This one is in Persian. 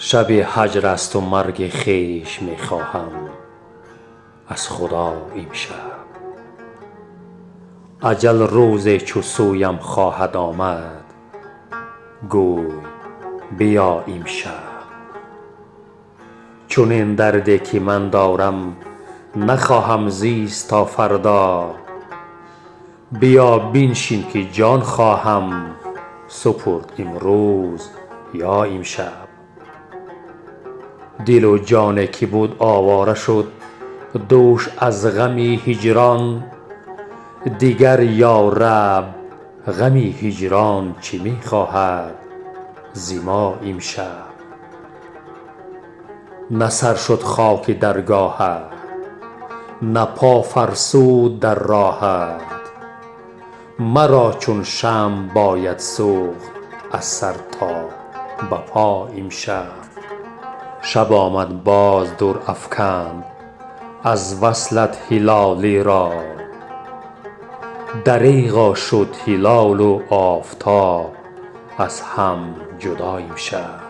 شب هجر است و مرگ خویش می خواهم از خدا امشب. اجل روزی چو سویم خواهد آمد گوی بیا امشب. چنین دردی که من دارم نخواهم زیست تا فردا. بیا بنشین که جان خواهم سپرد امروز یا امشب. دل و جانی که بود آواره شد دوش از غم هجران. دیگر یا رب غم هجران چه می خواهد ز ما امشب. نه سر شد خاک درگاهت نه پا فرسود در راهت. مرا چون شمع باید سوخت از سر تا به پا امشب. شب آمد باز دور افکند از وصلت هلالی را. دریغا شد هلال و آفتاب از هم جدا امشب.